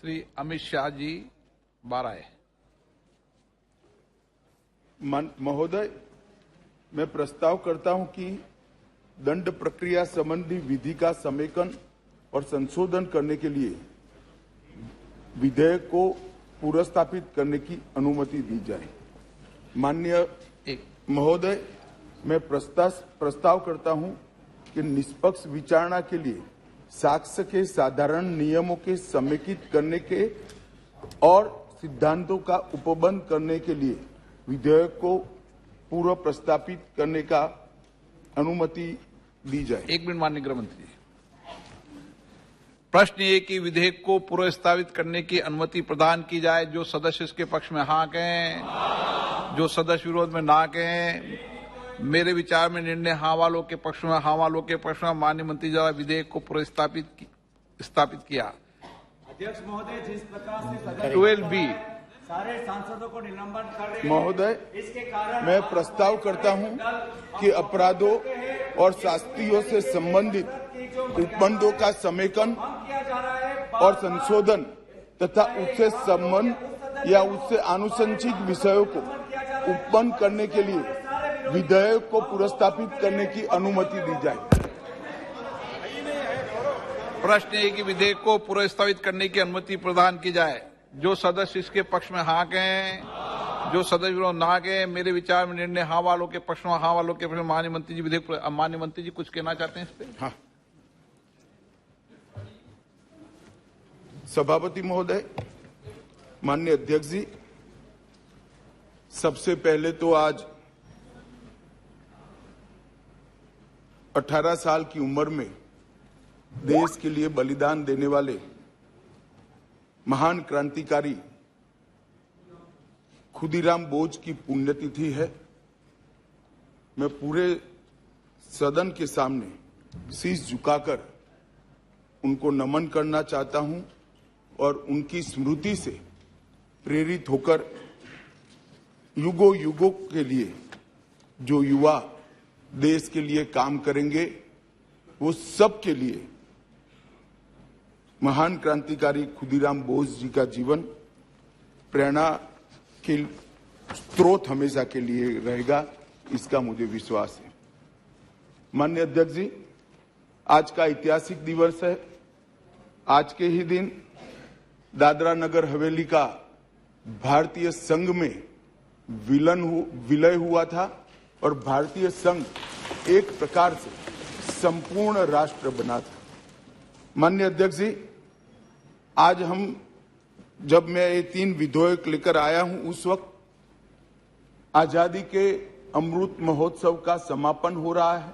श्री अमित शाह जी बाराए। महोदय, मैं प्रस्ताव करता हूं कि दंड प्रक्रिया संबंधी विधि का समेकन और संशोधन करने के लिए विधेयक को पुनर्स्थापित करने की अनुमति दी जाए। माननीय महोदय, मैं प्रस्ताव करता हूं कि निष्पक्ष विचारणा के लिए साक्ष्य के साधारण नियमों के समेकित करने के और सिद्धांतों का उपबंध करने के लिए विधेयक को पूर्व प्रस्तापित करने का अनुमति दी जाए। एक मिनट माननीय गृह मंत्री जी। प्रश्न ये कि विधेयक को पुनर्स्थापित करने की अनुमति प्रदान की जाए। जो सदस्य इसके पक्ष में हाँ कहें, जो सदस्य विरोध में ना कहें। मेरे विचार में निर्णय हाँ वालों के पक्ष में, हाँ वालों के पक्ष में। माननीय मंत्री द्वारा विधेयक को पुनर्स्थापित किया। अध्यक्ष महोदय, जिस प्रकार से 12B सारे सांसदों को निलंबन कर रहे हैं, महोदय, इसके कारण मैं प्रस्ताव करता हूं कि अपराधों और शास्तियों से संबंधित उपबंधों का समेकन और संशोधन तथा उससे संबंध या उससे आनुषंगिक विषयों को उपबंध करने के लिए विधेयक को पुनर्स्थापित करने की अनुमति दी जाए। प्रश्न है कि विधेयक को पुनर्स्थापित करने की अनुमति प्रदान की जाए। जो सदस्य इसके पक्ष में हाँ कहें, जो सदस्य विरोध ना कहें। मेरे विचार में निर्णय हाँ वालों के पक्ष में, हाँ वालों के पक्ष में। माननीय मंत्री जी विधेयक। माननीय मंत्री जी कुछ कहना चाहते हैं इस पे? हाँ। सभापति महोदय, माननीय अध्यक्ष जी, सबसे पहले तो आज 18 साल की उम्र में देश के लिए बलिदान देने वाले महान क्रांतिकारी खुदीराम बोस की पुण्यतिथि है। मैं पूरे सदन के सामने शीश झुकाकर उनको नमन करना चाहता हूं और उनकी स्मृति से प्रेरित होकर युगों युगों के लिए जो युवा देश के लिए काम करेंगे, वो सब के लिए महान क्रांतिकारी खुदीराम बोस जी का जीवन प्रेरणा के स्रोत हमेशा के लिए रहेगा, इसका मुझे विश्वास है। माननीय अध्यक्ष जी, आज का ऐतिहासिक दिवस है। आज के ही दिन दादरा नगर हवेली का भारतीय संघ में विलय हुआ था और भारतीय संघ एक प्रकार से संपूर्ण राष्ट्र बना था। माननीय अध्यक्ष जी, आज जब मैं ये 3 विधेयक लेकर आया हूं, उस वक्त आजादी के अमृत महोत्सव का समापन हो रहा है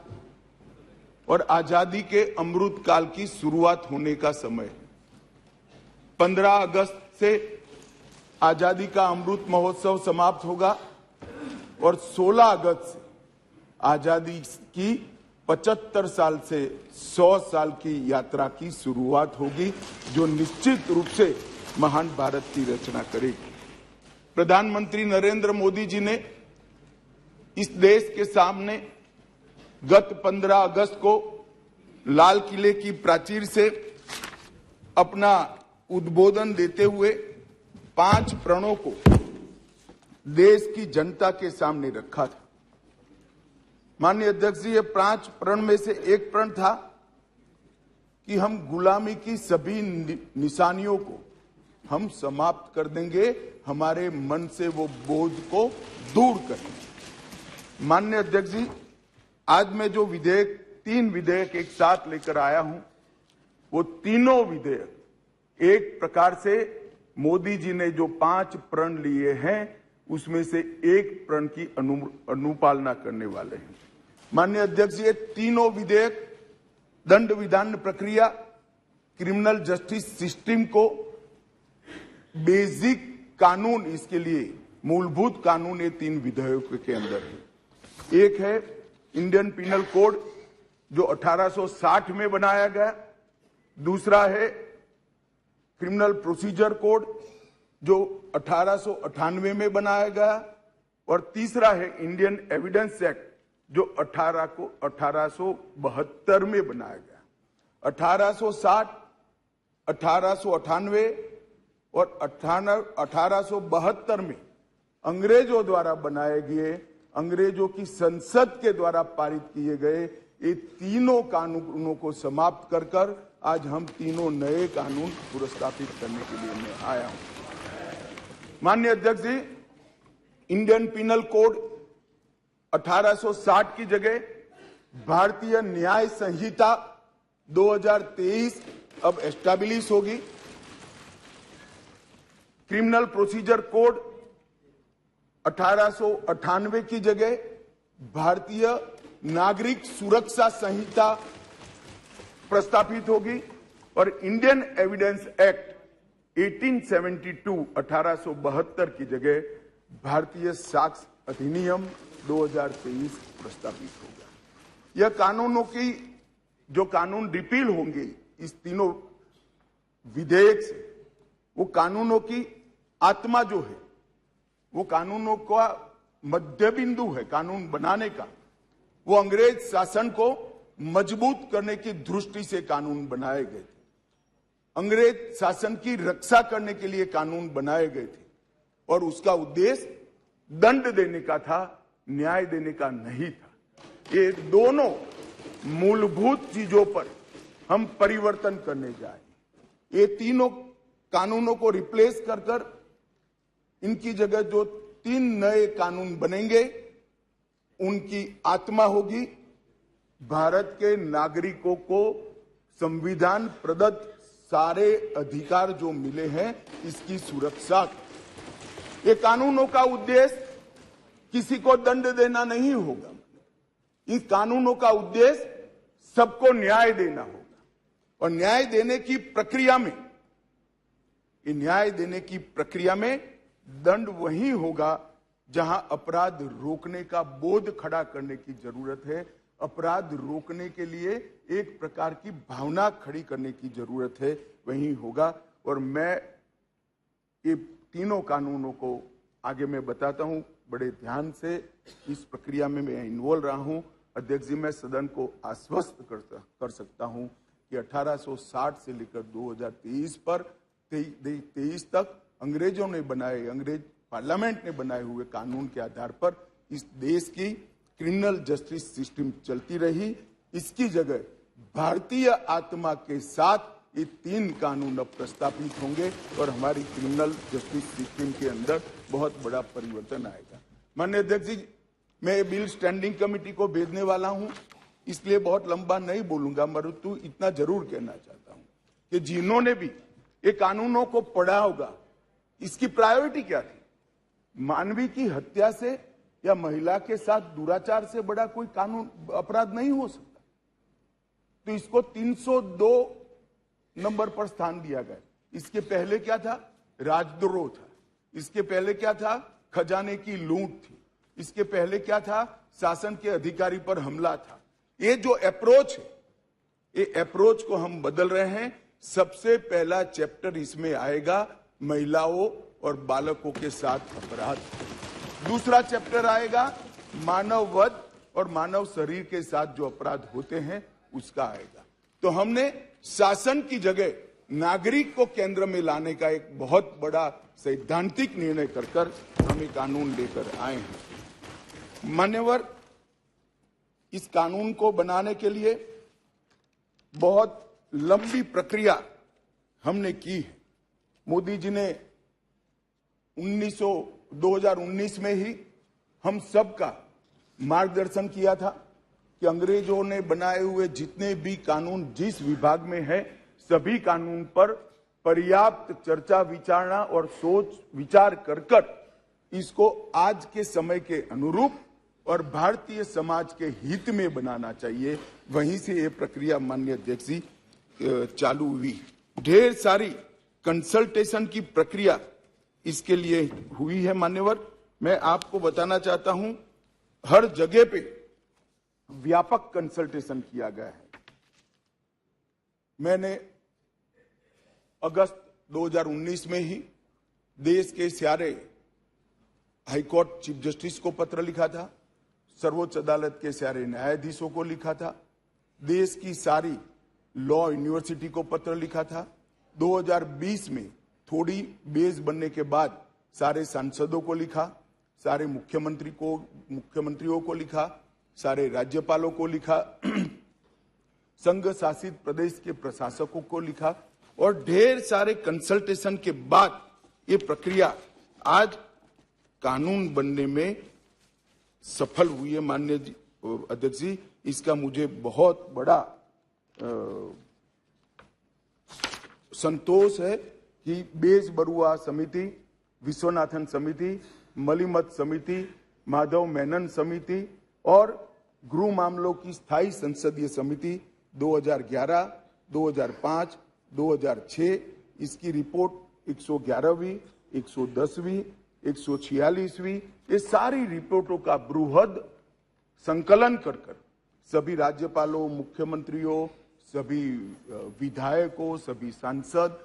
और आजादी के अमृत काल की शुरुआत होने का समय है। 15 अगस्त से आजादी का अमृत महोत्सव समाप्त होगा और 16 अगस्त से आजादी की 75 साल से 100 साल की यात्रा की शुरुआत होगी, जो निश्चित रूप से महान भारत की रचना करेगी। प्रधानमंत्री नरेंद्र मोदी जी ने इस देश के सामने गत 15 अगस्त को लाल किले की प्राचीर से अपना उद्बोधन देते हुए 5 प्रणों को देश की जनता के सामने रखा था। माननीय अध्यक्ष जी, ये 5 प्रण में से एक प्रण था कि हम गुलामी की सभी निशानियों को हम समाप्त कर देंगे, हमारे मन से वो बोझ को दूर करेंगे। माननीय अध्यक्ष जी, आज मैं जो 3 विधेयक एक साथ लेकर आया हूं, वो तीनों विधेयक एक प्रकार से मोदी जी ने जो 5 प्रण लिए हैं, उसमें से एक प्रण की अनुपालना करने वाले हैं। माननीय अध्यक्ष जी, ये तीनों विधेयक दंड विधान प्रक्रिया, क्रिमिनल जस्टिस सिस्टम को बेसिक कानून, इसके लिए मूलभूत कानून ये 3 विधेयकों के अंदर है। एक है इंडियन पिनल कोड जो 1860 में बनाया गया, दूसरा है क्रिमिनल प्रोसीजर कोड जो 1898 में बनाया गया और तीसरा है इंडियन एविडेंस एक्ट जो 1872 में बनाया गया। 1860, 1898, और 1872 में अंग्रेजों द्वारा बनाए गए, अंग्रेजों की संसद के द्वारा पारित किए गए ये तीनों कानूनों को समाप्त कर आज हम तीनों नए कानून पुरस्कृत करने के लिए मैं आया हूं। माननीय अध्यक्ष जी, इंडियन पिनल कोड 1860 की जगह भारतीय न्याय संहिता 2023 अब एस्टैब्लिश होगी। क्रिमिनल प्रोसीजर कोड 1898 की जगह भारतीय नागरिक सुरक्षा संहिता प्रस्तावित होगी और इंडियन एविडेंस एक्ट 1872 की जगह भारतीय साक्ष्य अधिनियम 2023 प्रस्तावित होगा। यह कानूनों की जो कानून रिपील होंगे इस तीनों विधेयक से, वो कानूनों की आत्मा जो है, वो कानूनों का मध्य बिंदु है कानून बनाने का, वो अंग्रेज शासन को मजबूत करने की दृष्टि से कानून बनाए गए थे। अंग्रेज शासन की रक्षा करने के लिए कानून बनाए गए थे और उसका उद्देश्य दंड देने का था, न्याय देने का नहीं था। ये दोनों मूलभूत चीजों पर हम परिवर्तन करने जाएंगे। ये तीनों कानूनों को रिप्लेस कर इनकी जगह जो 3 नए कानून बनेंगे उनकी आत्मा होगी भारत के नागरिकों को संविधान प्रदत्त सारे अधिकार जो मिले हैं इसकी सुरक्षा। ये कानूनों का उद्देश्य किसी को दंड देना नहीं होगा। इन कानूनों का उद्देश्य सबको न्याय देना होगा और न्याय देने की प्रक्रिया में, न्याय देने की प्रक्रिया में दंड वही होगा जहां अपराध रोकने का बोध खड़ा करने की जरूरत है। अपराध रोकने के लिए एक प्रकार की भावना खड़ी करने की जरूरत है, वही होगा। और मैं ये तीनों कानूनों को आगे मैं बताता हूं, बड़े ध्यान से इस प्रक्रिया में मैं इन्वॉल्व रहा हूं। अध्यक्ष जी, मैं सदन को आश्वस्त कर सकता हूं कि 1860 से लेकर 2023 पर 23 तक अंग्रेजों ने बनाए, अंग्रेज पार्लियामेंट ने बनाए हुए कानून के आधार पर इस देश की क्रिमिनल जस्टिस सिस्टम चलती रही। इसकी जगह भारतीय आत्मा के साथ ये 3 कानून अब प्रस्तावित होंगे और हमारी क्रिमिनल जस्टिस सिस्टम के अंदर बहुत बड़ा परिवर्तन आएगा। माननीय अध्यक्ष जी, मैं ये बिल स्टैंडिंग कमेटी को भेजने वाला हूं, इसलिए बहुत लंबा नहीं बोलूंगा, परंतु इतना जरूर कहना चाहता हूं कि जिन्होंने भी ये कानूनों को पढ़ा होगा, इसकी प्रायोरिटी क्या थी? मानवी की हत्या से या महिला के साथ दुराचार से बड़ा कोई कानून अपराध नहीं हो सकता, तो इसको 302 नंबर पर स्थान दिया गया। इसके पहले क्या था? राजद्रोह था। इसके पहले क्या था? खजाने की लूट थी। इसके पहले क्या था? शासन के अधिकारी पर हमला था। ये जो अप्रोच है, ये अप्रोच को हम बदल रहे हैं। सबसे पहला चैप्टर इसमें आएगा महिलाओं और बालकों के साथ अपराध। दूसरा चैप्टर आएगा मानव वध और मानव शरीर के साथ जो अपराध होते हैं उसका आएगा। तो हमने शासन की जगह नागरिक को केंद्र में लाने का एक बहुत बड़ा सैद्धांतिक निर्णय कर हम ये कानून लेकर आए हैं। मान्यवर, इस कानून को बनाने के लिए बहुत लंबी प्रक्रिया हमने की है। मोदी जी ने 2019 में ही हम सबका मार्गदर्शन किया था कि अंग्रेजों ने बनाए हुए जितने भी कानून जिस विभाग में है, सभी कानून पर पर्याप्त चर्चा विचारणा और सोच विचार कर इसको आज के समय के अनुरूप और भारतीय समाज के हित में बनाना चाहिए। वहीं से ये प्रक्रिया माननीय अध्यक्ष जी चालू हुई। ढेर सारी कंसल्टेशन की प्रक्रिया इसके लिए हुई है। मान्यवर, मैं आपको बताना चाहता हूं, हर जगह पे व्यापक कंसल्टेशन किया गया है। मैंने अगस्त 2019 में ही देश के सारे हाईकोर्ट चीफ जस्टिस को पत्र लिखा था, सर्वोच्च अदालत के सारे न्यायाधीशों को लिखा था, देश की सारी लॉ यूनिवर्सिटी को पत्र लिखा था। 2020 में थोड़ी बेस बनने के बाद सारे सांसदों को लिखा, सारे मुख्यमंत्रियों को लिखा, सारे राज्यपालों को लिखा, संघ शासित प्रदेश के प्रशासकों को लिखा और ढेर सारे कंसल्टेशन के बाद ये प्रक्रिया आज कानून बनने में सफल हुई है। माननीय अध्यक्ष जी, इसका मुझे बहुत बड़ा संतोष है कि बेस बरुआ समिति, विश्वनाथन समिति, मलिमत समिति, माधव मेनन समिति और गृह मामलों की स्थायी संसदीय समिति 2011, 2005, 2006 इसकी रिपोर्ट 111वीं, 110वीं, 146वीं ये सारी रिपोर्टों का बृहद संकलन कर सभी राज्यपालों, मुख्यमंत्रियों, सभी विधायकों, सभी सांसद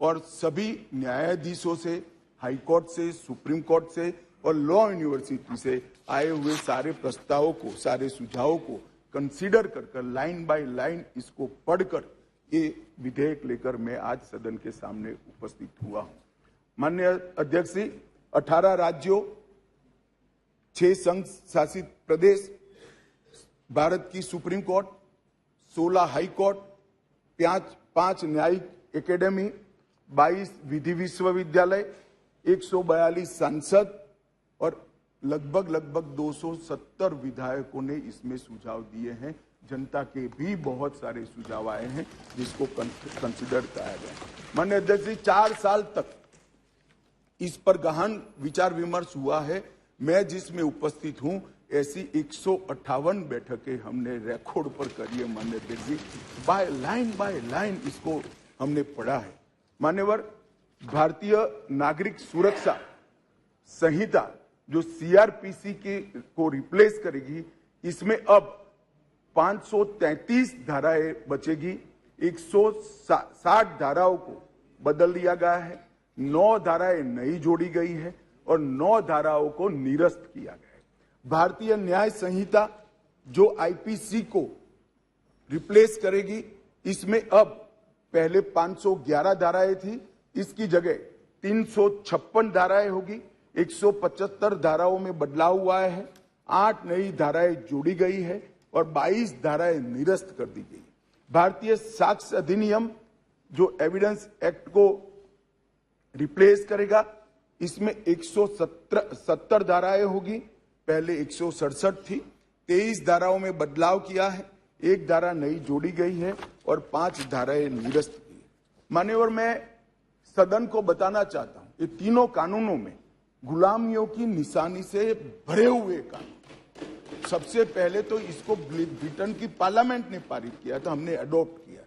और सभी न्यायाधीशों से, हाई कोर्ट से, सुप्रीम कोर्ट से और लॉ यूनिवर्सिटी से आए हुए सारे प्रस्तावों को, सारे सुझावों को कंसीडर कर लाइन बाय लाइन इसको पढ़कर ये विधेयक लेकर मैं आज सदन के सामने उपस्थित हुआ हूं। माननीय अध्यक्ष जी, 18 राज्यों, 6 संघ शासित प्रदेश, भारत की सुप्रीम कोर्ट, 16 हाई कोर्ट, 5 न्यायिक एकेडमी, 22 विधि विश्वविद्यालय, 142 सांसद और लगभग 270 विधायकों ने इसमें सुझाव दिए हैं। जनता के भी बहुत सारे सुझाव आए हैं जिसको कंसिडर किया गया। माननीय अध्यक्ष जी, 4 साल तक इस पर गहन विचार विमर्श हुआ है। मैं जिसमें उपस्थित हूं ऐसी 158 बैठकें हमने रिकॉर्ड पर करी है। माननीय अध्यक्ष जी, बाय लाइन इसको हमने पढ़ा है। मान्यवर, भारतीय नागरिक सुरक्षा संहिता जो सीआरपीसी को रिप्लेस करेगी, इसमें अब 533 धाराएं बचेगी, 160 धाराओं को बदल दिया गया है, 9 धाराएं नई जोड़ी गई है और 9 धाराओं को निरस्त किया गया है। भारतीय न्याय संहिता जो आईपीसी को रिप्लेस करेगी, इसमें अब पहले 511 धाराएं थी, इसकी जगह 356 धाराएं होगी, 175 धाराओं में बदलाव हुआ है, 8 नई धाराएं जोड़ी गई है और 22 धाराएं निरस्त कर दी गई। भारतीय साक्ष्य अधिनियम जो एविडेंस एक्ट को रिप्लेस करेगा, इसमें 170 धाराएं होगी, पहले 167 थी, 23 धाराओं में बदलाव किया है, 1 धारा नई जोड़ी गई है और 5 धाराएं निरस्त की। मान्यवर, मैं सदन को बताना चाहता हूं, ये तीनों कानूनों में गुलामियों की निशानी से भरे हुए कानून। सबसे पहले तो इसको ब्रिटेन की पार्लियामेंट ने पारित किया था, हमने अडॉप्ट किया था,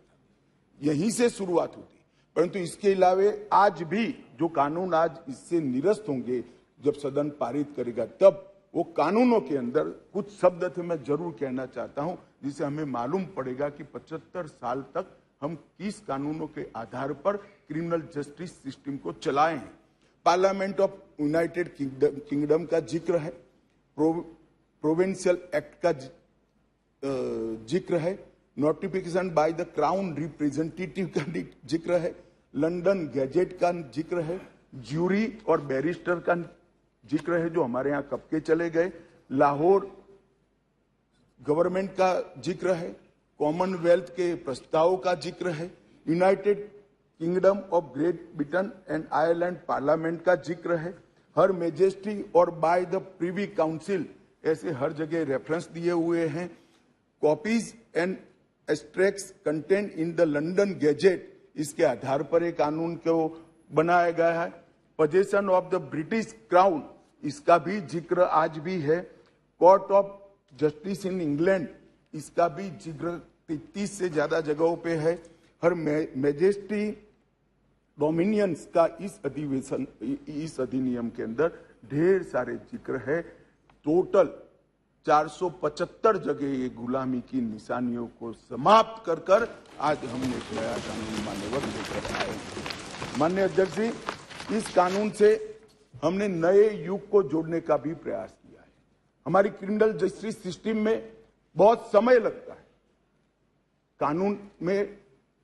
यहीं से शुरुआत होती। परंतु इसके अलावा आज भी जो कानून आज इससे निरस्त होंगे, जब सदन पारित करेगा, तब वो कानूनों के अंदर कुछ शब्द थे मैं जरूर कहना चाहता हूं, जिसे हमें मालूम पड़ेगा कि 75 साल तक हम किस कानूनों के आधार पर क्रिमिनल जस्टिस सिस्टम को चलाए हैं। पार्लियामेंट ऑफ यूनाइटेड किंगडम का जिक्र है, प्रोविंशियल एक्ट का जिक्र है, notification by the crown representative का जिक्र है, लंदन गैजेट का जिक्र है, ज्यूरी और बैरिस्टर का जिक्र है जो हमारे यहाँ कब के चले गए, लाहौर गवर्नमेंट का जिक्र है, कॉमनवेल्थ के प्रस्ताव का जिक्र है, United kingdom of great Britain and Ireland parliament का जिक्र है, हर मेजेस्टी और बाय द प्रिवी काउंसिल, ऐसे हर जगह रेफरेंस दिए हुए हैं। Copies and extracts content in the London gadget, इसके आधार पर एक कानून को बनाया गया है। Possession of the British crown, इसका भी जिक्र आज भी है। Court of justice in England, इसका भी जिक्र 33 से ज्यादा जगहों पे है। हर मैजेस्टी डोमिनियंस का इस अधिनियम के अंदर ढेर सारे जिक्र है। टोटल 475 जगह ये गुलामी की निशानियों को समाप्त कर आज हमने एक नया कानून मान्यवर लेकर आए हैं। माननीय अध्यक्ष जी, इस कानून से हमने नए युग को जोड़ने का भी प्रयास किया है। हमारी क्रिमिनल जस्टिस सिस्टम में बहुत समय लगता है, कानून में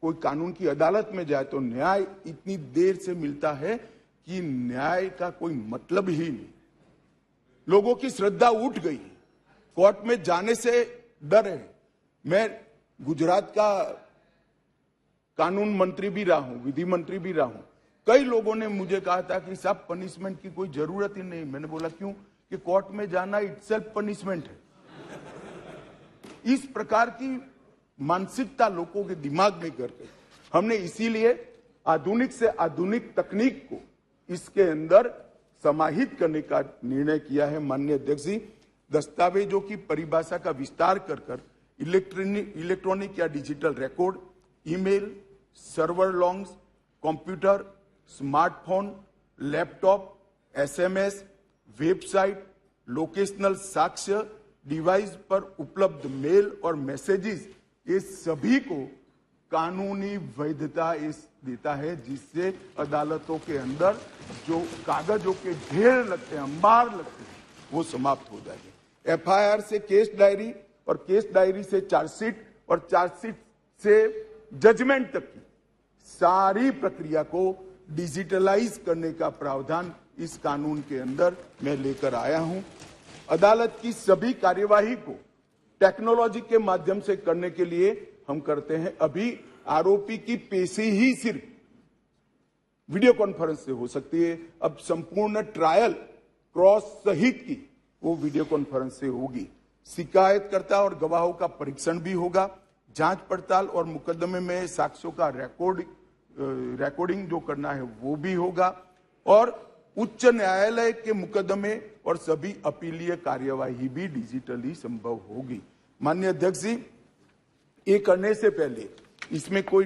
कोई कानून की अदालत में जाए तो न्याय इतनी देर से मिलता है कि न्याय का कोई मतलब ही नहीं। लोगों की श्रद्धा उठ गई, कोर्ट में जाने से डर है। मैं गुजरात का कानून मंत्री भी रहा हूं, विधि मंत्री भी रहा हूं। कई लोगों ने मुझे कहा था कि साहब पनिशमेंट की कोई जरूरत ही नहीं। मैंने बोला क्यों? कि कोर्ट में जाना इटसेल्फ पनिशमेंट है। इस प्रकार की मानसिकता लोगों के दिमाग में करके हमने इसीलिए आधुनिक से आधुनिक तकनीक को इसके अंदर समाहित करने का निर्णय किया है। माननीय अध्यक्ष जी, दस्तावेजों की परिभाषा का विस्तार कर इलेक्ट्रॉनिक या digital record, email, server longs, computer, smartphone, laptop, SMS, website, locational साक्ष्य, डिवाइस पर उपलब्ध मेल और मैसेजेस, ये सभी को कानूनी वैधता देता है, जिससे अदालतों के अंदर जो कागजों के ढेर लगते हैं, अंबार लगते हैं, वो समाप्त हो जाएंगे। एफआईआर से केस डायरी और केस डायरी से चार्जशीट और चार्जशीट से जजमेंट तक की सारी प्रक्रिया को डिजिटलाइज करने का प्रावधान इस कानून के अंदर मैं लेकर आया हूं। अदालत की सभी कार्यवाही को टेक्नोलॉजी के माध्यम से करने के लिए हम करते हैं। अभी आरोपी की पेशी ही सिर्फ वीडियो कॉन्फ्रेंस से हो सकती है, अब संपूर्ण ट्रायल क्रॉस सहित की वो वीडियो कॉन्फ्रेंस से होगी। शिकायतकर्ता और गवाहों का परीक्षण भी होगा। जांच पड़ताल और मुकदमे में साक्ष्यों का रिकॉर्डिंग जो करना है वो भी होगा, और उच्च न्यायालय के मुकदमे और सभी अपीलीय कार्यवाही भी डिजिटली संभव होगी। माननीय अध्यक्ष जी, ये करने से पहले इसमें कोई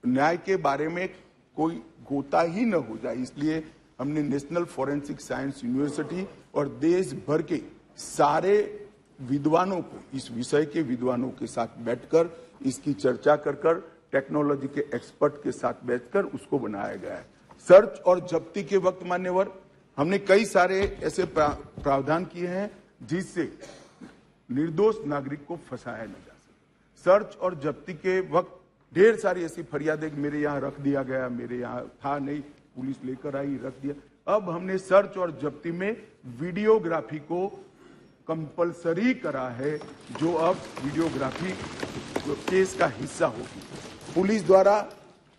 न्याय के बारे में कोई गोता ही न हो जाए, इसलिए हमने नेशनल फॉरेंसिक साइंस यूनिवर्सिटी और देश भर के सारे विद्वानों को, इस विषय के विद्वानों के साथ बैठकर इसकी चर्चा कर टेक्नोलॉजी के एक्सपर्ट के साथ बैठकर उसको बनाया गया है। सर्च और जब्ती के वक्त मान्यवर हमने कई सारे ऐसे प्रावधान किए हैं जिससे निर्दोष नागरिक को फंसाया न जा सके। सर्च और जब्ती के वक्त ढेर सारी ऐसी फरियादें मेरे यहाँ रख दिया गया, मेरे यहाँ था नहीं, पुलिस लेकर आई, रख दिया। अब हमने सर्च और जब्ती में वीडियोग्राफी को कंपलसरी करा है, जो अब वीडियोग्राफी केस का हिस्सा होगी। पुलिस द्वारा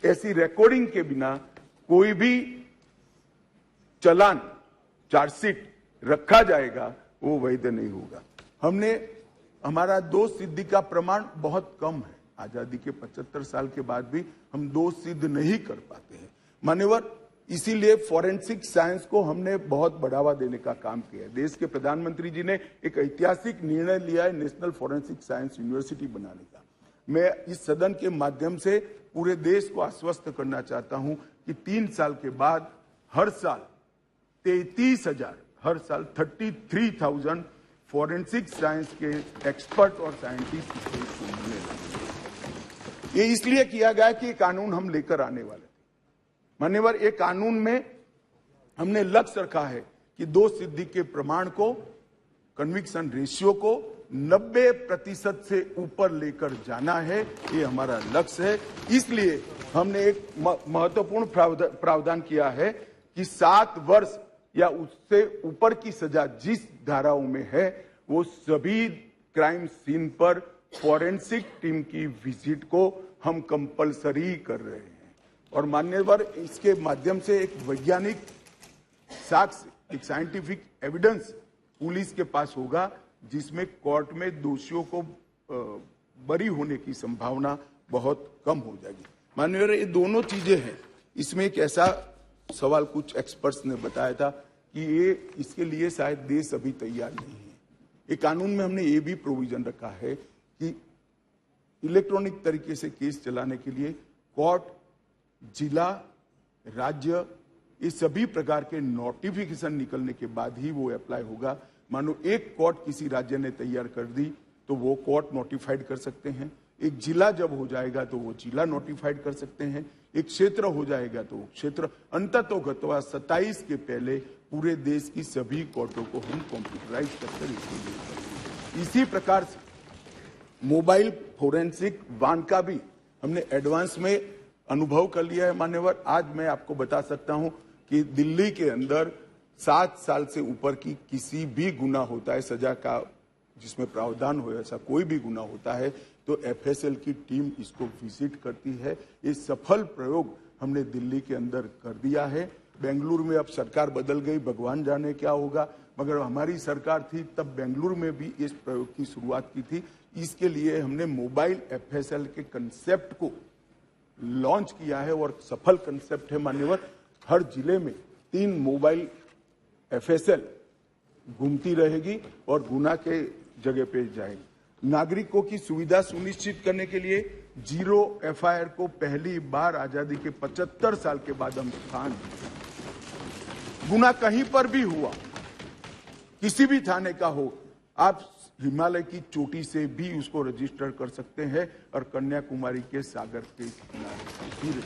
ऐसी रिकॉर्डिंग के बिना कोई भी चालान, चार्जशीट रखा जाएगा वो वैध नहीं होगा। हमारा दोष सिद्धि का प्रमाण बहुत कम है। आजादी के 75 साल के बाद भी हम दोष सिद्ध नहीं कर पाते हैं मान्यवर। इसीलिए फॉरेंसिक साइंस को हमने बहुत बढ़ावा देने का काम किया है। देश के प्रधानमंत्री जी ने एक ऐतिहासिक निर्णय लिया है नेशनल फॉरेंसिक साइंस यूनिवर्सिटी बनाने का। मैं इस सदन के माध्यम से पूरे देश को आश्वस्त करना चाहता हूं कि 3 साल के बाद हर साल 33,000 फॉरेंसिक साइंस के एक्सपर्ट और साइंटिस्ट मिलने लगे। ये इसलिए किया गया कि कानून हम लेकर आने वाले थे मान्यवर। एक कानून में हमने लक्ष्य रखा है कि दोष सिद्धि के प्रमाण को, कन्विक्शन रेशियो को 90% से ऊपर लेकर जाना है, ये हमारा लक्ष्य है। इसलिए हमने एक महत्वपूर्ण प्रावधान किया है कि 7 वर्ष या उससे ऊपर की सजा जिस धाराओं में है वो सभी क्राइम सीन पर फॉरेंसिक टीम की विजिट को हम कंपलसरी कर रहे हैं। और मान्यवर, इसके माध्यम से एक वैज्ञानिक साक्ष्य, एक साइंटिफिक एविडेंस पुलिस के पास होगा, जिसमें कोर्ट में दोषियों को बरी होने की संभावना बहुत कम हो जाएगी। माननीय, ये दोनों चीजें हैं। इसमें एक ऐसा सवाल कुछ एक्सपर्ट्स ने बताया था कि ये इसके लिए शायद देश अभी तैयार नहीं है। एक कानून में हमने ये भी प्रोविजन रखा है कि इलेक्ट्रॉनिक तरीके से केस चलाने के लिए कोर्ट, जिला, राज्य, ये सभी प्रकार के नोटिफिकेशन निकलने के बाद ही वो अप्लाई होगा। मानो एक कोर्ट किसी राज्य ने तैयार कर दी तो वो कोर्ट नोटिफाइड कर सकते हैं। एक जिला जब हो जाएगा तो वो जिला नोटिफाइड कर सकते हैं। एक क्षेत्र हो जाएगा तो क्षेत्र। अंततोगत्वा 27 के पहले पूरे देश की सभी कोर्टों को हम कंप्यूटराइज करके इसी प्रकार से मोबाइल फोरेंसिक वान का भी हमने एडवांस में अनुभव कर लिया है मान्यवर। आज मैं आपको बता सकता हूं कि दिल्ली के अंदर 7 साल से ऊपर की किसी भी गुना होता है, सजा का जिसमें प्रावधान हो, ऐसा कोई भी गुना होता है तो एफएसएल की टीम इसको विजिट करती है। ये सफल प्रयोग हमने दिल्ली के अंदर कर दिया है। बेंगलुरु में अब सरकार बदल गई, भगवान जाने क्या होगा, मगर हमारी सरकार थी तब बेंगलुरु में भी इस प्रयोग की शुरुआत की थी। इसके लिए हमने मोबाइल एफएसएल के कंसेप्ट को लॉन्च किया है और सफल कंसेप्ट है मान्यवर। हर जिले में 3 मोबाइल एफएसएल घूमती रहेगी और गुना के जगह पे जाएगी। नागरिकों की सुविधा सुनिश्चित करने के लिए जीरो एफआईआर को पहली बार आजादी के 75 साल के बाद हम स्थान दिए। गुना कहीं पर भी हुआ, किसी भी थाने का हो, आप हिमालय की चोटी से भी उसको रजिस्टर कर सकते हैं और कन्याकुमारी के सागर के किनारे भी।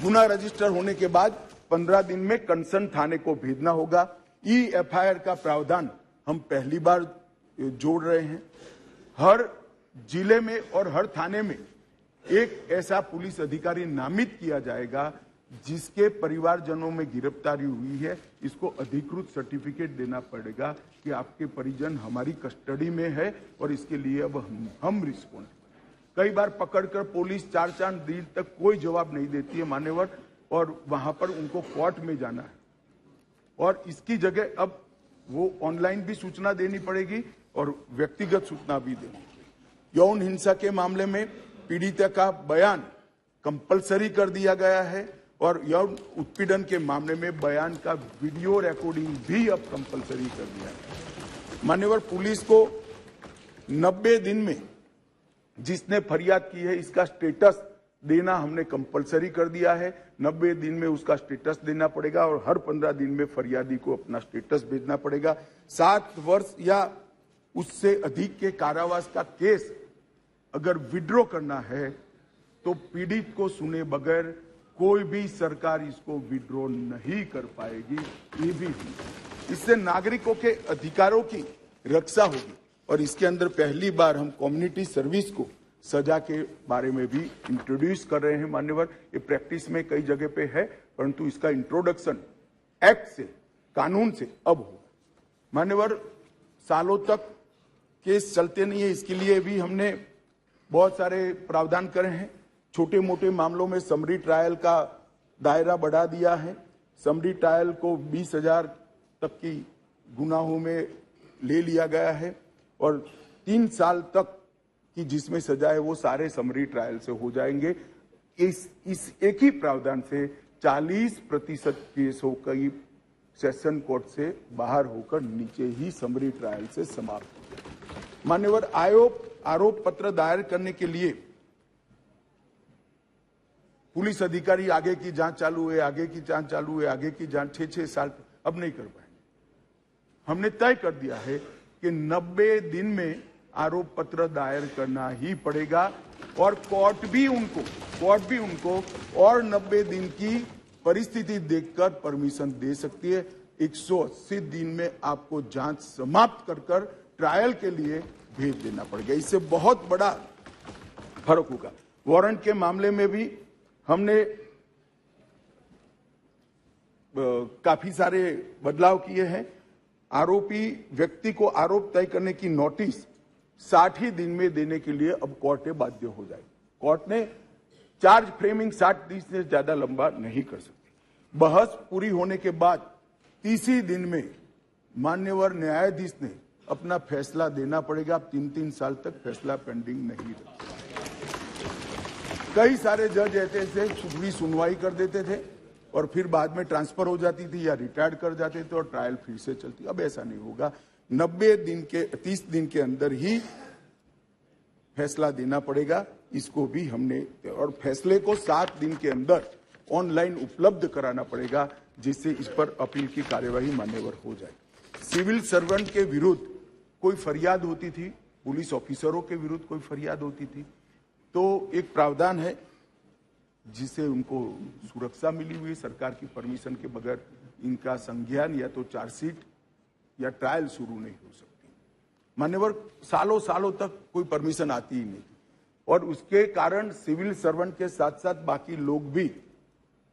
गुना रजिस्टर होने के बाद 15 दिन में कंसर्न थाने को भेजना होगा। ई एफआईआर का प्रावधान हम पहली बार जोड़ रहे हैं। हर जिले में और हर थाने में एक ऐसा पुलिस अधिकारी नामित किया जाएगा जिसके परिवारजनों में गिरफ्तारी हुई है। इसको अधिकृत सर्टिफिकेट देना पड़ेगा कि आपके परिजन हमारी कस्टडी में है और इसके लिए अब हम रिस्पॉन्सिबल। कई बार पकड़कर पुलिस 4 दिन तक कोई जवाब नहीं देती है मान्यवर, और वहां पर उनको कोर्ट में जाना है और इसकी जगह अब वो ऑनलाइन भी सूचना देनी पड़ेगी और व्यक्तिगत सूचना भी देनी पड़ेगी। यौन हिंसा के मामले में पीड़िता का बयान कंपलसरी कर दिया गया है और यौन उत्पीड़न के मामले में बयान का वीडियो रिकॉर्डिंग भी अब कंपलसरी कर दिया है। मान्यवर, पुलिस को 90 दिन में जिसने फरियाद की है इसका स्टेटस देना हमने कंपलसरी कर दिया है। 90 दिन में उसका स्टेटस देना पड़ेगा और हर 15 दिन में फरियादी को अपना स्टेटस भेजना पड़ेगा। 7 वर्ष या उससे अधिक के कारावास का केस अगर विड्रॉ करना है तो पीड़ित को सुने बगैर कोई भी सरकार इसको विड्रॉ नहीं कर पाएगी। ये भी इससे नागरिकों के अधिकारों की रक्षा होगी और इसके अंदर पहली बार हम कम्युनिटी सर्विस को सजा के बारे में भी इंट्रोड्यूस कर रहे हैं मान्यवर। ये प्रैक्टिस में कई जगह पे है, परंतु इसका इंट्रोडक्शन एक्ट से, कानून से अब होगा मान्यवर। सालों तक केस चलते नहीं है, इसके लिए भी हमने बहुत सारे प्रावधान करे हैं। छोटे मोटे मामलों में समरी ट्रायल का दायरा बढ़ा दिया है। समरी ट्रायल को 20,000 तक की गुनाहों में ले लिया गया है और 3 साल तक की जिसमें सजा है वो सारे समरी ट्रायल से हो जाएंगे। इस एक ही प्रावधान से 40% केस होकर सेशन कोर्ट से बाहर होकर नीचे ही समरी ट्रायल से समाप्त हो गए। मान्यवर, आरोप पत्र दायर करने के लिए पुलिस अधिकारी आगे की जांच चालू है, आगे की जांच चालू है, आगे की जांच 6-6 साल अब नहीं कर पाएंगे। हमने तय कर दिया है कि 90 दिन में आरोप पत्र दायर करना ही पड़ेगा और कोर्ट भी उनको और 90 दिन की परिस्थिति देखकर परमिशन दे सकती है। 180 दिन में आपको जांच समाप्त कर ट्रायल के लिए भेज देना पड़ेगा। इससे बहुत बड़ा फर्क होगा। वारंट के मामले में भी हमने काफी सारे बदलाव किए हैं। आरोपी व्यक्ति को आरोप तय करने की नोटिस 60 ही दिन में देने के लिए अब कोर्ट बाध्य हो जाएगी। कोर्ट ने चार्ज फ्रेमिंग 60 दिन से ज्यादा लंबा नहीं कर सकती। बहस पूरी होने के बाद 30 दिन में मान्यवर न्यायाधीश ने अपना फैसला देना पड़ेगा। 3-3 साल तक फैसला पेंडिंग नहीं रखा। कई सारे जज ऐसे थे सुनवाई कर देते थे और फिर बाद में ट्रांसफर हो जाती थी या रिटायर्ड कर जाते थे और ट्रायल फिर से चलती। अब ऐसा नहीं होगा। 30 दिन के अंदर ही फैसला देना पड़ेगा। इसको भी हमने, और फैसले को 7 दिन के अंदर ऑनलाइन उपलब्ध कराना पड़ेगा जिससे इस पर अपील की कार्यवाही मान्यवर हो जाए। सिविल सर्वेंट के विरुद्ध कोई फरियाद होती थी, पुलिस ऑफिसरों के विरुद्ध कोई फरियाद होती थी, तो एक प्रावधान है जिससे उनको सुरक्षा मिली हुई। सरकार की परमिशन के बगैर इनका संज्ञान या तो चार्जशीट या ट्रायल शुरू नहीं हो सकती। मान्यवर सालों सालों तक कोई परमिशन आती ही नहीं थी और उसके कारण सिविल सर्वेंट के साथ साथ बाकी लोग भी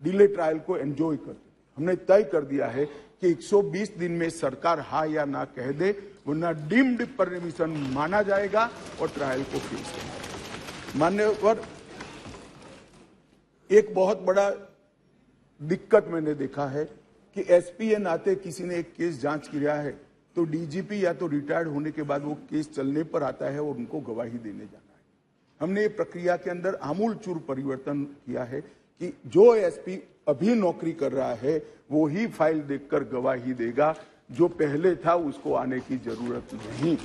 डिले ट्रायल को एंजॉय करते थे। हमने तय कर दिया है कि 120 दिन में सरकार हाँ या ना कह दे, वरना डीम्ड परमिशन माना जाएगा और ट्रायल को फेस करेगा। मान्यवर एक बहुत बड़ा दिक्कत मैंने देखा है कि एसपी के नाते किसी ने एक केस जांच किया है तो डीजीपी या तो रिटायर्ड होने के बाद वो केस चलने पर आता है और उनको गवाही देने जाना है। हमने ये प्रक्रिया के अंदर आमूल चूर परिवर्तन किया है कि जो एसपी अभी नौकरी कर रहा है वो ही फाइल देखकर गवाही देगा, जो पहले था उसको आने की जरूरत नहीं।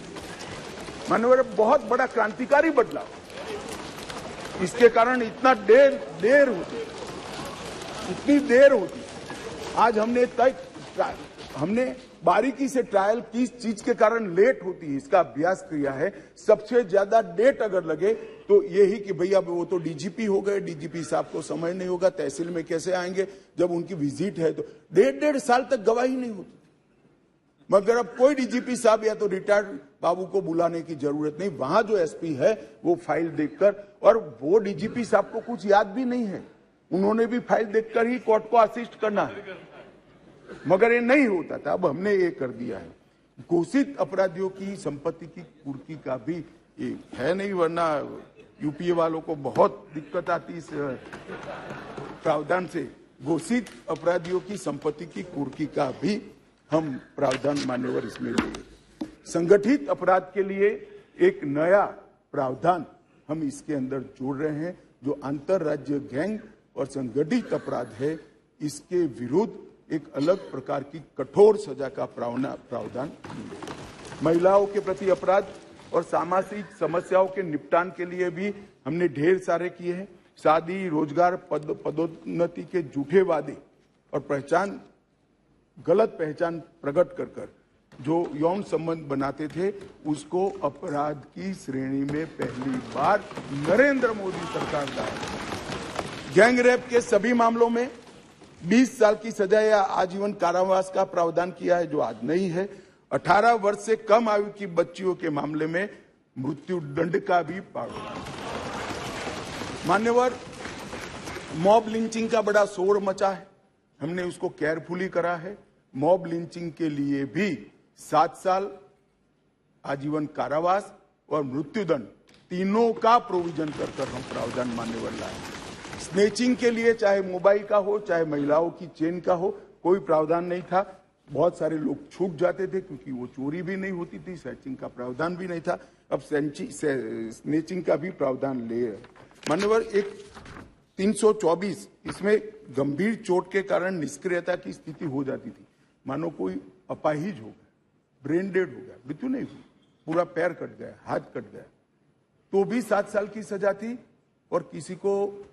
माननीय बहुत बड़ा क्रांतिकारी बदलाव। इसके कारण इतना देर होती, इतनी देर होती। आज हमने बारीकी से ट्रायल किस चीज के कारण लेट होती है इसका अभ्यास किया है। सबसे ज्यादा डेट अगर लगे तो यही कि भैया वो तो डीजीपी हो गए, डीजीपी साहब को समय नहीं होगा, तहसील में कैसे आएंगे, जब उनकी विजिट है तो 1.5 साल तक गवाही नहीं होती। मगर अब कोई डीजीपी साहब या तो रिटायर्ड बाबू को बुलाने की जरूरत नहीं, वहां जो एसपी है वो फाइल देखकर, और वो डीजीपी साहब को कुछ याद भी नहीं है, उन्होंने भी फाइल देखकर ही कोर्ट को असिस्ट करना है, मगर ये नहीं होता था। अब हमने ये कर दिया है। घोषित अपराधियों की संपत्ति की कुर्की का भी ये है नहीं, वरना यूपीए वालों को बहुत दिक्कत आती इस प्रावधान से। घोषित अपराधियों की संपत्ति की कुर्की का भी हम प्रावधान मान्यवर इसमें लिए। संगठित अपराध के लिए एक नया प्रावधान हम इसके अंदर जोड़ रहे हैं, जो अंतरराज्य गैंग और संगठित अपराध है, इसके विरुद्ध एक अलग प्रकार की कठोर सजा का प्रावधान। महिलाओं के प्रति अपराध और सामाजिक समस्याओं के निपटान के लिए भी हमने ढेर सारे किए हैं। शादी, रोजगार, पदोन्नति के झूठे वादे और गलत पहचान प्रकट कर जो यौन संबंध बनाते थे, उसको अपराध की श्रेणी में पहली बार नरेंद्र मोदी सरकार लाए। गैंग रेप के सभी मामलों में 20 साल की सजा या आजीवन कारावास का प्रावधान किया है, जो आज नहीं है। 18 वर्ष से कम आयु की बच्चियों के मामले में मृत्यु दंड का भी प्रावधान। मान्यवर, मॉब लिंचिंग का बड़ा शोर मचा है, हमने उसको केयरफुली करा है। मॉब लिंचिंग के लिए भी 7 साल आजीवन कारावास और मृत्युदंड तीनों का प्रोविजन कर हम प्रावधान मान्यवर लाए। स्नेचिंग के लिए चाहे मोबाइल का हो चाहे महिलाओं की चेन का हो, कोई प्रावधान नहीं था। बहुत सारे लोग छूट जाते थे क्योंकि वो चोरी भी नहीं होती थी, स्नेचिंग का प्रावधान भी नहीं था। अब स्नेचिंग का भी प्रावधान ले मान्यवर। एक 324 इसमें गंभीर चोट के कारण निष्क्रियता की स्थिति हो जाती थी। मानो कोई अपाहिज हो गया, ब्रेन डेड हो गया, मृत्यु नहीं हुई, पूरा पैर कट गया, हाथ कट गया, तो भी 7 साल की सजा थी। और किसी को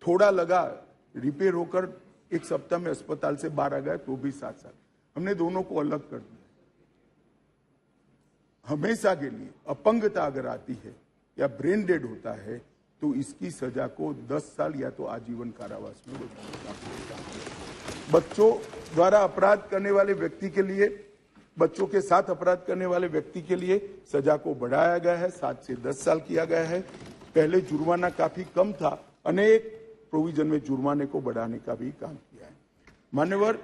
थोड़ा लगा, रिपेयर होकर 1 सप्ताह में अस्पताल से बाहर आ गया, तो भी 7 साल। हमने दोनों को अलग कर दिया। हमेशा के लिए अपंगता अगर आती है या ब्रेन डेड होता है तो इसकी सजा को 10 साल या तो आजीवन कारावास में बच्चों द्वारा अपराध करने वाले व्यक्ति के लिए, बच्चों के साथ अपराध करने वाले व्यक्ति के लिए सजा को बढ़ाया गया है, 7 से 10 साल किया गया है। पहले जुर्माना काफी कम था, अनेक प्रोविजन में जुर्माने को बढ़ाने का भी काम किया है। मान्यवर,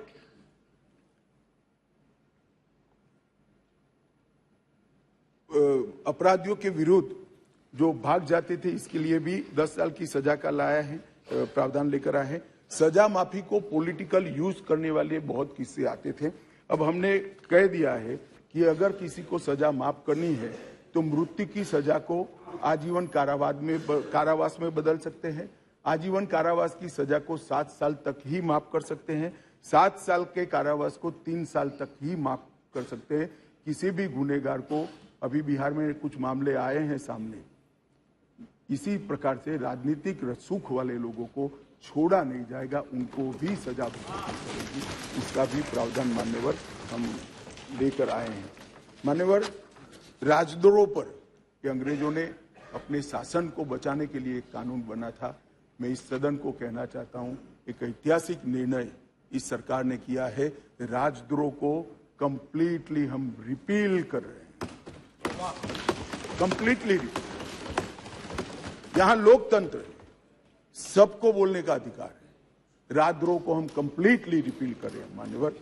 अपराधियों के विरुद्ध जो भाग जाते थे, इसके लिए भी 10 साल की सजा का लाया है, प्रावधान लेकर आए हैं। सजा माफी को पॉलिटिकल यूज करने वाले बहुत किस्से आते थे। अब हमने कह दिया है कि अगर किसी को सजा माफ करनी है तो मृत्यु की सजा को आजीवन कारावास में बदल सकते हैं। आजीवन कारावास की सजा को 7 साल तक ही माफ कर सकते हैं। 7 साल के कारावास को 3 साल तक ही माफ कर सकते हैं। किसी भी गुनहगार को, अभी बिहार में कुछ मामले आए हैं सामने, इसी प्रकार से राजनीतिक रसूख वाले लोगों को छोड़ा नहीं जाएगा, उनको भी सजा मिलेगी। इसका भी प्रावधान मान्यवर हम लेकर आए हैं। मान्यवर, राजद्रोह पर कि अंग्रेजों ने अपने शासन को बचाने के लिए एक कानून बना था। मैं इस सदन को कहना चाहता हूं, एक ऐतिहासिक निर्णय इस सरकार ने किया है। राजद्रोह को कंप्लीटली हम रिपील कर रहे हैं। कंप्लीटली। यहां लोकतंत्र है, सबको बोलने का अधिकार है। राजद्रोह को हम कंप्लीटली रिपील कर रहे हैं मान्यवर।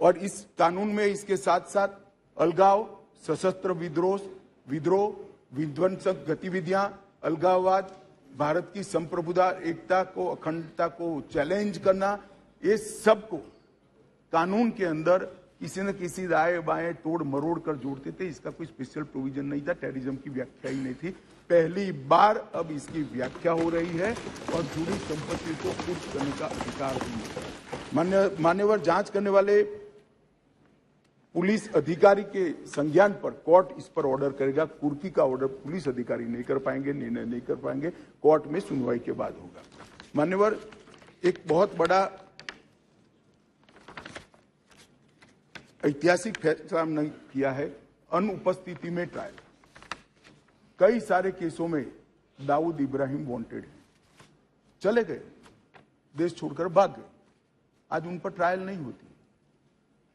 और इस कानून में इसके साथ साथ अलगाव, सशस्त्र विद्रोह, विध्वंसक गतिविधियां, अलगाववाद, भारत की संप्रभुता, एकता को, अखंडता को चैलेंज करना, ये सबको कानून के अंदर किसी न किसी दाएं बाएं तोड़ मरोड़ कर जोड़ते थे। इसका कोई स्पेशल प्रोविजन नहीं था, टेररिज्म की व्याख्या ही नहीं थी। पहली बार अब इसकी व्याख्या हो रही है और जुड़ी संपत्ति को कुर्क करने का अधिकार भी। मान्यवर, जांच करने वाले पुलिस अधिकारी के संज्ञान पर कोर्ट इस पर ऑर्डर करेगा। कुर्की का ऑर्डर पुलिस अधिकारी नहीं कर पाएंगे, निर्णय नहीं कर पाएंगे, कोर्ट में सुनवाई के बाद होगा। मान्यवर, एक बहुत बड़ा ऐतिहासिक फैसला हमने किया है, अनुपस्थिति में ट्रायल। कई सारे केसों में दाऊद इब्राहिम वांटेड है, चले गए, देश छोड़कर भाग गए, आज उन पर ट्रायल नहीं होती।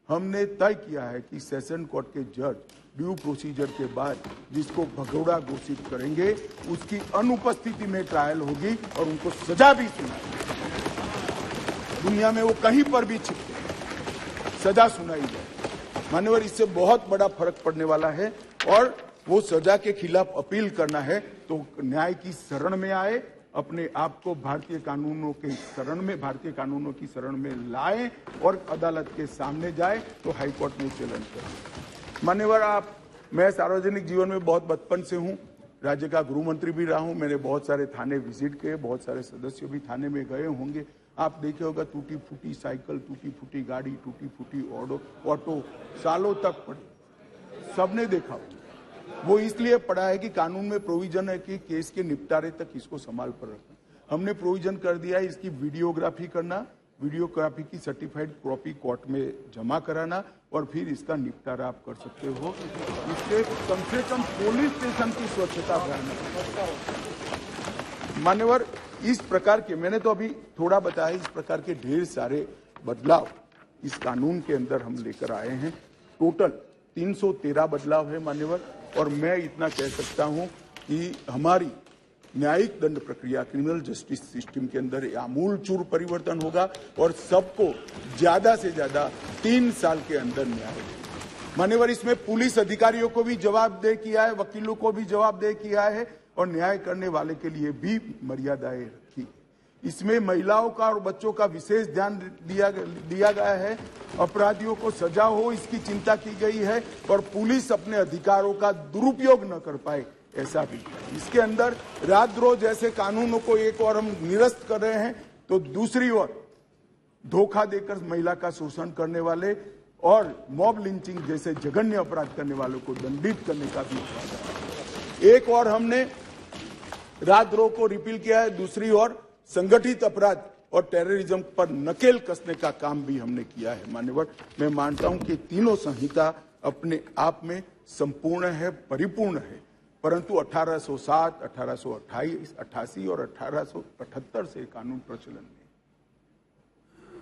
हमने तय किया है कि सेशन कोर्ट के जज ड्यू प्रोसीजर के बाद जिसको भगोड़ा घोषित करेंगे उसकी अनुपस्थिति में ट्रायल होगी और उनको सजा भी सुनाई। दुनिया में वो कहीं पर भी छिपके सजा सुनाई जाए। मान्यवर, इससे बहुत बड़ा फर्क पड़ने वाला है और वो सजा के खिलाफ अपील करना है तो न्याय की शरण में आए, अपने आप को भारतीय कानूनों की शरण में लाए और अदालत के सामने जाए तो हाईकोर्ट में चैलेंज करें। मान्यवर, मैं सार्वजनिक जीवन में बहुत बचपन से हूं, राज्य का गृह मंत्री भी रहा हूं। मैंने बहुत सारे थाने विजिट किए, बहुत सारे सदस्य भी थाने में गए होंगे। आप देखे होगा टूटी फूटी साइकिल, टूटी फूटी गाड़ी, टूटी फूटी ऑटो सालों तक पड़ी, सबने देखा। वो इसलिए पड़ा है कि कानून में प्रोविजन है कि केस के निपटारे तक इसको संभाल पर रखना। हमने प्रोविजन कर दिया है इसकी वीडियोग्राफी करना, वीडियोग्राफी की सर्टिफाइड कॉपी कोर्ट में जमा कराना और फिर इसका निपटारा आप कर सकते हो। इससे कम से कम पुलिस स्टेशन की स्वच्छता बढ़ाना। मान्यवर, इस प्रकार के, मैंने तो अभी थोड़ा बताया, इस प्रकार के ढेर सारे बदलाव इस कानून के अंदर हम लेकर आए हैं। टोटल 313 बदलाव है मान्यवर। और मैं इतना कह सकता हूं कि हमारी न्यायिक दंड प्रक्रिया, क्रिमिनल जस्टिस सिस्टम के अंदर आमूलचूल परिवर्तन होगा और सबको ज्यादा से ज्यादा 3 साल के अंदर न्याय होगा। मान्यवर, इसमें पुलिस अधिकारियों को भी जवाबदेह किया है, वकीलों को भी जवाबदेह किया है और न्याय करने वाले के लिए भी मर्यादाएं रखी। इसमें महिलाओं का और बच्चों का विशेष ध्यान दिया गया है। अपराधियों को सजा हो इसकी चिंता की गई है और पुलिस अपने अधिकारों का दुरुपयोग न कर पाए, ऐसा भी। इसके अंदर राजद्रोह जैसे कानूनों को एक और हम निरस्त कर रहे हैं तो दूसरी ओर धोखा देकर महिला का शोषण करने वाले और मॉब लिंचिंग जैसे जघन्य अपराध करने वालों को दंडित करने का भी। एक और हमने राजद्रोह को रिपील किया है, दूसरी ओर संगठित अपराध और टेररिज्म पर नकेल कसने का काम भी हमने किया है। मान्यवर, मैं मानता हूं कि तीनों संहिता अपने आप में संपूर्ण है, परिपूर्ण है, परंतु 1807, 1828, 88 और 1878 से कानून प्रचलन में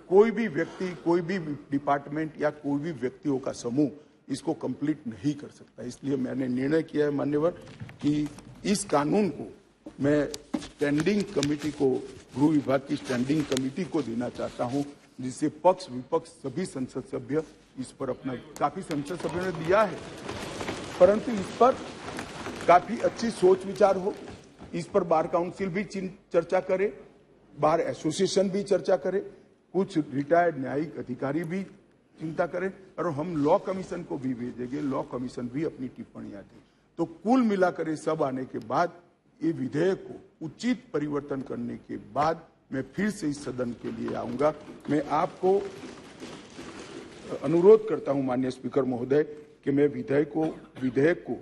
कोई भी व्यक्ति, कोई भी डिपार्टमेंट या कोई भी व्यक्तियों का समूह इसको कंप्लीट नहीं कर सकता। इसलिए मैंने निर्णय किया है मान्यवर कि इस कानून को मैं स्टैंडिंग कमेटी को, गृह विभाग की स्टैंडिंग कमेटी को देना चाहता हूं, जिससे पक्ष विपक्ष सभी संसद सभ्य इस पर अपना, काफी संसद सभ्यों ने दिया है, परंतु इस पर काफी अच्छी सोच विचार हो। इस पर बार काउंसिल भी चर्चा करे, बार एसोसिएशन भी चर्चा करे, कुछ रिटायर्ड न्यायिक अधिकारी भी चिंता करें और हम लॉ कमीशन को भी भेजेंगे, लॉ कमीशन भी अपनी टिप्पणियां दे। तो कुल मिलाकर ये सब आने के बाद ये विधेयक को उचित परिवर्तन करने के बाद मैं फिर से इस सदन के लिए आऊंगा। मैं आपको अनुरोध करता हूं माननीय स्पीकर महोदय कि मैं विधेयक को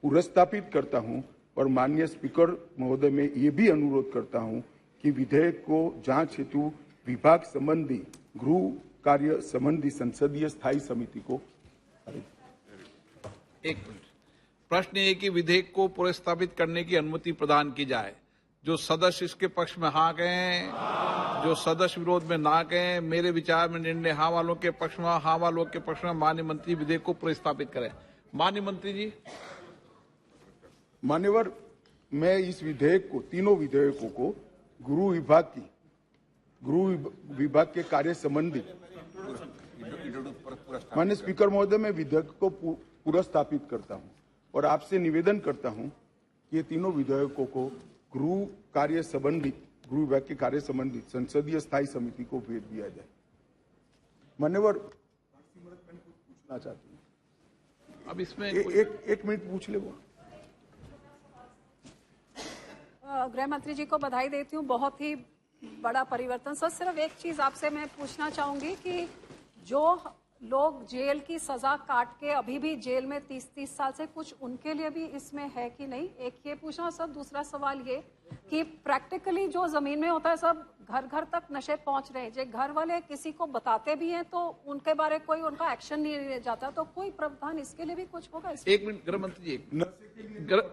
पुनर्स्थापित करता हूं और माननीय स्पीकर महोदय मैं ये भी अनुरोध करता हूं कि विधेयक को जांच हेतु विभाग संबंधी गृह कार्य संबंधी संसदीय स्थायी समिति को। एक मिनट, प्रश्न ये कि विधेयक को पुनर्स्थापित करने की अनुमति प्रदान की जाए। जो सदस्य इसके पक्ष में हाँ कहें, जो सदस्य विरोध में ना कहें। मेरे विचार में निर्णय हाँ वालों के पक्ष में, हाँ वालों के पक्ष में। माननीय मंत्री विधेयक को पुनर्स्थापित करें। माननीय मंत्री जी। मान्यवर, मैं इस विधेयक को, तीनों विधेयकों को गृह विभाग के कार्य संबंधी, माननीय स्पीकर महोदय, मैं विधेयक को पुनर्स्थापित करता हूं और आपसे निवेदन करता हूं कि ये तीनों विधेयकों को गृह कार्य संबंधित, गृह विभाग के कार्य संबंधित संसदीय स्थायी समिति को भेज दिया जाए। मान्यवर, पूछना चाहती हूँ, अब इसमें एक मिनट पूछ ले वो। गृह मंत्री जी को बधाई देती हूँ, बहुत ही बड़ा परिवर्तन। सर, सिर्फ एक चीज आपसे मैं पूछना चाहूंगी कि जो लोग जेल की सजा काट के अभी भी जेल में 30-30 साल से, कुछ उनके लिए भी इसमें है कि नहीं, एक ये पूछना। सर, दूसरा सवाल ये कि प्रैक्टिकली जो जमीन में होता है, सब घर घर तक नशे पहुंच रहे हैं, जो घर वाले किसी को बताते भी हैं तो उनके बारे कोई उनका एक्शन नहीं लिया जाता, तो कोई प्रावधान इसके लिए भी कुछ होगा? एक मिनट गृह मंत्री जी,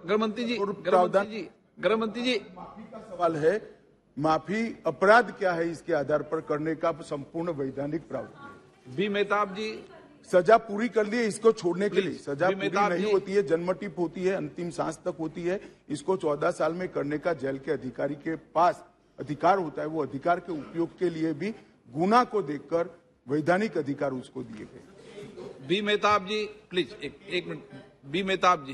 गृह मंत्री जी, माफी का सवाल है, माफी अपराध क्या है इसके आधार पर करने का संपूर्ण वैधानिक प्रावधान। बी मेहताब जी, सजा पूरी कर ली है, इसको छोड़ने के लिए सजा जी, पूरी मेहताब नहीं जी। होती है, जन्मटिप होती है, अंतिम सांस तक होती है। इसको 14 साल में करने का जेल के अधिकारी के पास अधिकार होता है। वो अधिकार के उपयोग के लिए भी गुना को देखकर वैधानिक अधिकार उसको दिए गए। बी मेहताब जी प्लीज, एक मिनट। बी मेहताब जी।